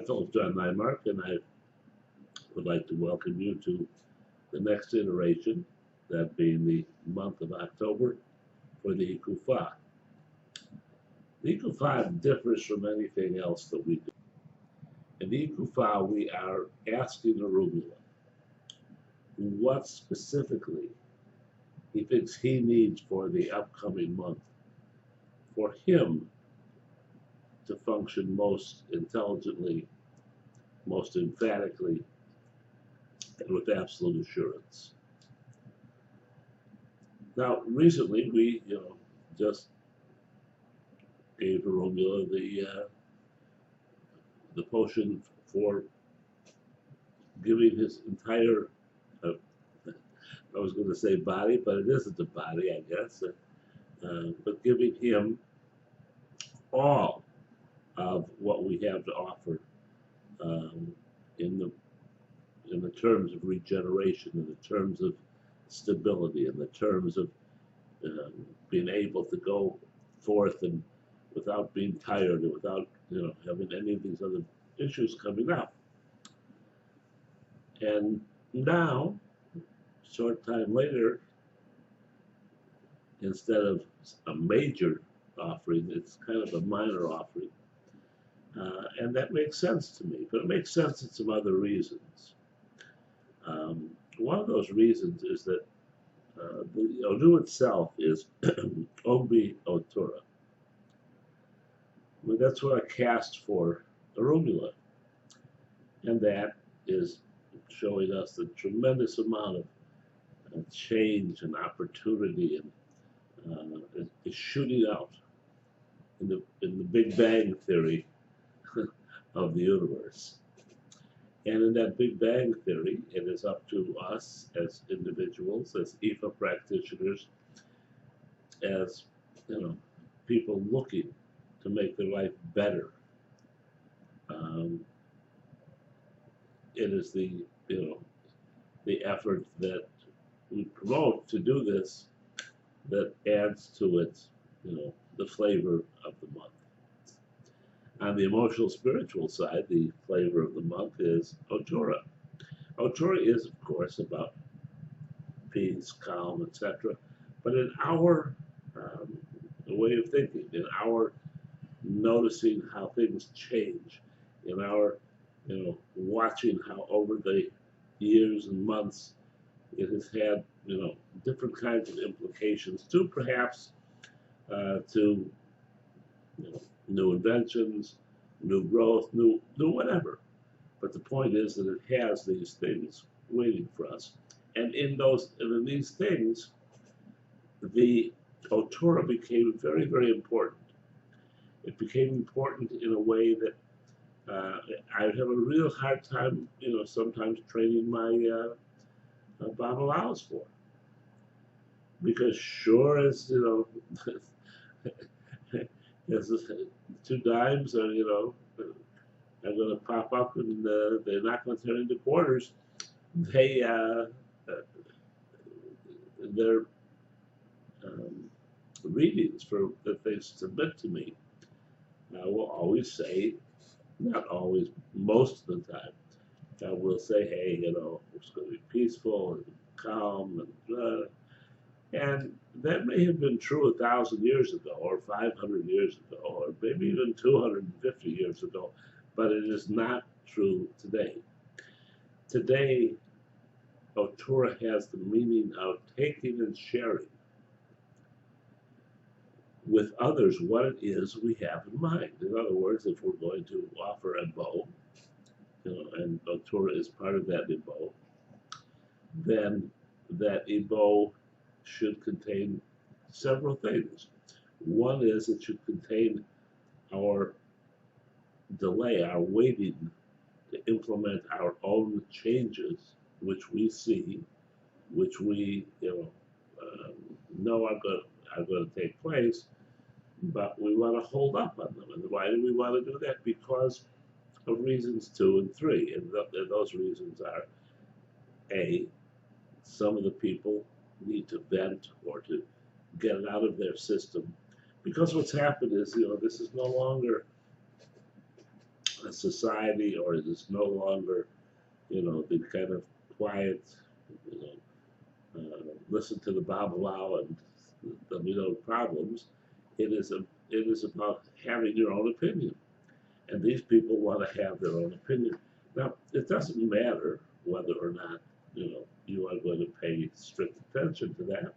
Philip Neimark, and I would like to welcome you to the next iteration, that being the month of October for the Icofa. The Icofa differs from anything else that we do. In the Icofa, we are asking Orunmila what specifically he thinks he needs for the upcoming month for him to function most intelligently, most emphatically, and with absolute assurance. Now, recently we, just gave Orunmila the potion for giving his entire, I was going to say body, but it isn't a body, I guess, but giving him all of what we have to offer in the terms of regeneration, in the terms of stability, in the terms of being able to go forth and without being tired and without having any of these other issues coming up. And now, short time later, instead of a major offering, it's kind of a minor offering. And that makes sense to me, but it makes sense in some other reasons. One of those reasons is that the Odu itself is Ogbi Otura. Well, that's what I cast for Orunmila, and that is showing us the tremendous amount of change and opportunity, and is shooting out in the Big Bang theory of the universe. And in that Big Bang theory, it is up to us as individuals, as Ifa practitioners, as people looking to make their life better. It is the effort that we promote to do this that adds to it, the flavor of the month. On the emotional spiritual side, the flavor of the month is Otura. Otura is, of course, about peace, calm, etc. But in our way of thinking, in our noticing how things change, in our watching how over the years and months it has had different kinds of implications to perhaps to new inventions, new growth, new whatever. But the point is that it has these things waiting for us. And in these things, the Otura became very, very important. It became important in a way that I have a real hard time, sometimes training my Babalaos for. Because sure as, as two dimes are, are going to pop up and they're not going to turn into quarters, their readings that they submit to me will always say, not always, most of the time, will say, hey, it's going to be peaceful and calm, and that may have been true 1,000 years ago, or 500 years ago, or maybe even 250 years ago, but it is not true today. Today, Otura has the meaning of taking and sharing with others what it is we have in mind. In other words, if we're going to offer a bow, and Otura is part of that Ibo, then that Ibo should contain several things. One is it should contain our delay, our waiting to implement our own changes, which we see, which we know are going to take place, but we want to hold up on them. And why do we want to do that? Because of reasons 2 and 3, and those reasons are: A, some of the people need to vent or to get it out of their system, because what's happened is, this is no longer a society, or is this no longer, the kind of quiet, you listen to the Bible and there'll be no problems. It is about having your own opinion, and these people want to have their own opinion. Now, it doesn't matter whether or not you are going to pay strict attention to that,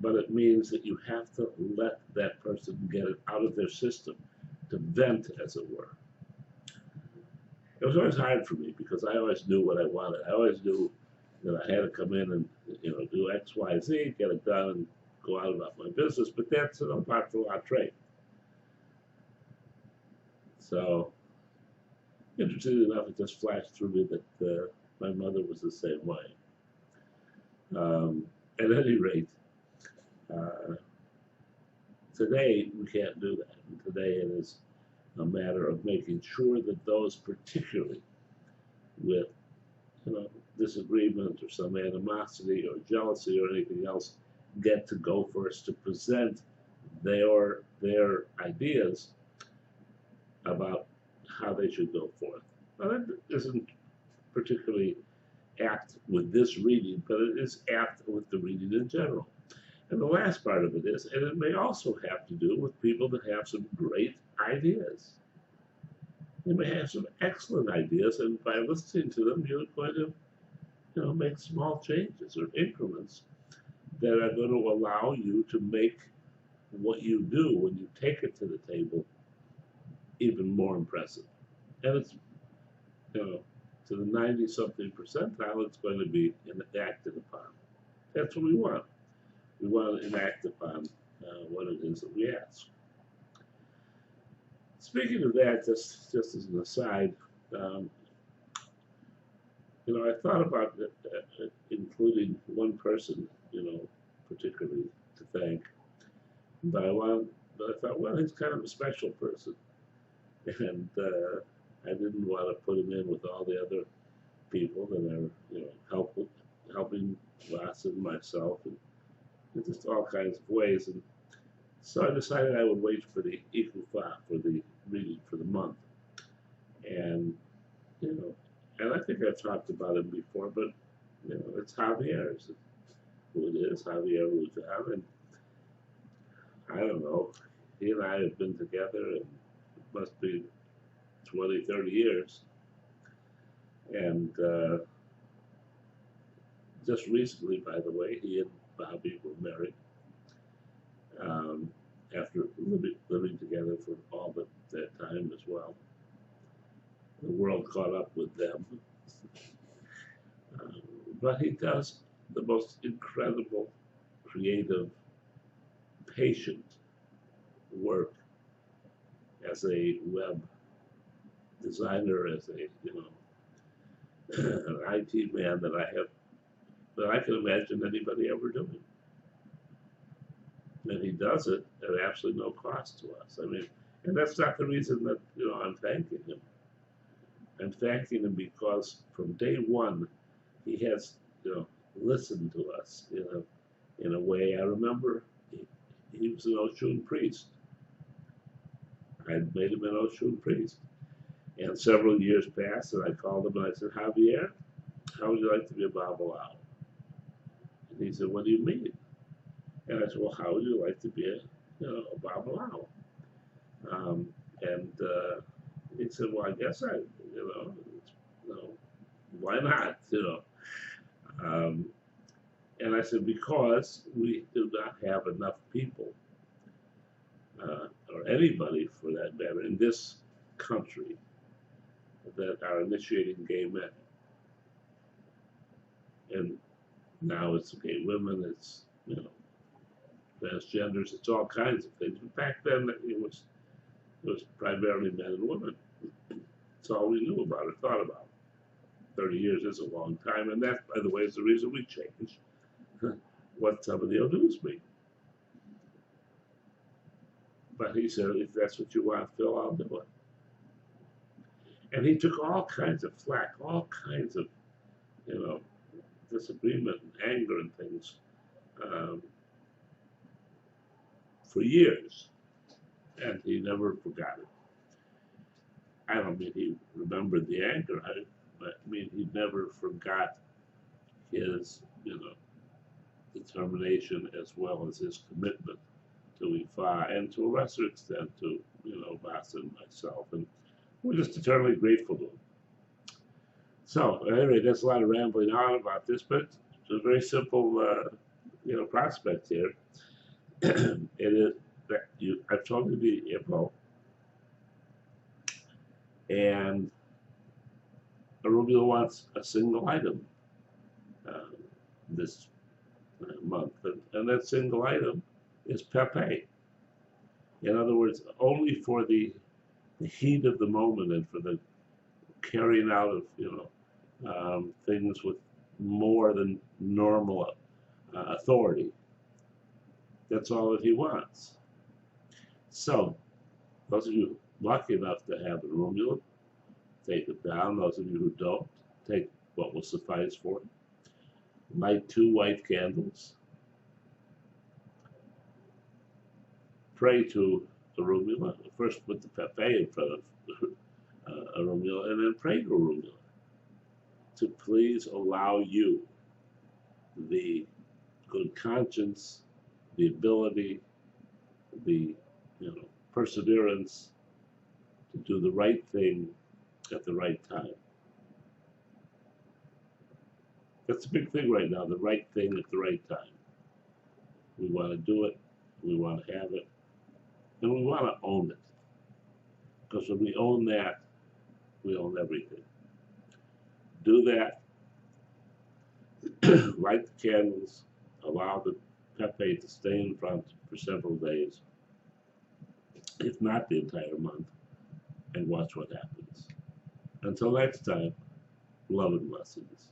but it means that you have to let that person get it out of their system, to vent, as it were. It was always hard for me because I always knew what I wanted. I always knew that I had to come in and do X, Y, Z, get it done, and go out about my business. But that's an part of our trade. So, interestingly enough, it just flashed through me that my mother was the same way. At any rate, today we can't do that. And today it is a matter of making sure that those, particularly with disagreement or some animosity or jealousy or anything else, get to go first to present their ideas about how they should go forth. Now, that isn't particularly apt with this reading, but it is apt with the reading in general. And the last part of it is, and it may also have to do with people that have some great ideas. They may have some excellent ideas, and by listening to them, you're going to make small changes or increments that are going to allow you to make what you do when you take it to the table even more impressive. And it's, to the 90-something percentile, it's going to be enacted upon. That's what we want. We want to enact upon what it is that we ask. Speaking of that, just as an aside, I thought about including one person, particularly to thank, but I thought, well, he's kind of a special person, and I didn't want to put him in with all the other people that are, helping us and myself, and in just all kinds of ways. And so I decided I would wait for the Icofa, for the reading for the month, and and I think I've talked about him before, but it's Javier, is who it is, Javier Rujan, and I don't know, he and I have been together, and it must be 20, 30 years, and just recently, by the way, he and Bobby were married, after living together for all that time as well. The world caught up with them. But he does the most incredible, creative, patient work as a web designer, as a an IT man that I can imagine anybody ever doing. And he does it at absolutely no cost to us. I mean, and that's not the reason that I'm thanking him. I'm thanking him because from day one, he has, listened to us in a way. I remember he was an Oshun priest. I made him an Oshun priest. And several years passed, and I called him and I said, Javier, how would you like to be a Babalao? And he said, what do you mean? And I said, well, how would you like to be a Babalao? And he said, well, I guess why not? And I said, because we do not have enough people, or anybody for that matter, in this country that are initiating gay men. And now it's gay women, it's, transgenders, it's all kinds of things. But back then, it was primarily men and women. That's all we knew about or thought about. 30 years is a long time, and that, by the way, is the reason we changed what somebody will do with me. But he said, if that's what you want, Phil, I'll do it. And he took all kinds of flack, all kinds of, disagreement and anger and things for years, and he never forgot it. I don't mean he remembered the anger. I mean he never forgot his, determination as well as his commitment to Ifa and to a lesser extent to, Vasa and myself. And we're just eternally grateful to him. So, anyway, that's a lot of rambling on about this, but it's a very simple, prospect here. It is that I've told you the info, and Arula wants a single item this month, and that single item is Pepe. In other words, only for the heat of the moment and for the carrying out of things with more than normal authority. That's all that he wants. So, those of you lucky enough to have an Orunmila, take it down. Those of you who don't, take what will suffice for it. Light 2 white candles. Pray to Orunmila. First put the Pepe in front of Orunmila, and then pray to Orunmila to please allow you the good conscience, the ability, the perseverance to do the right thing at the right time. That's a big thing right now, the right thing at the right time. We want to do it, we want to have it, and we want to own it. Because when we own that, we own everything. Do that, light the candles, allow the Pepe to stay in front for several days, if not the entire month, and watch what happens. Until next time, love and blessings.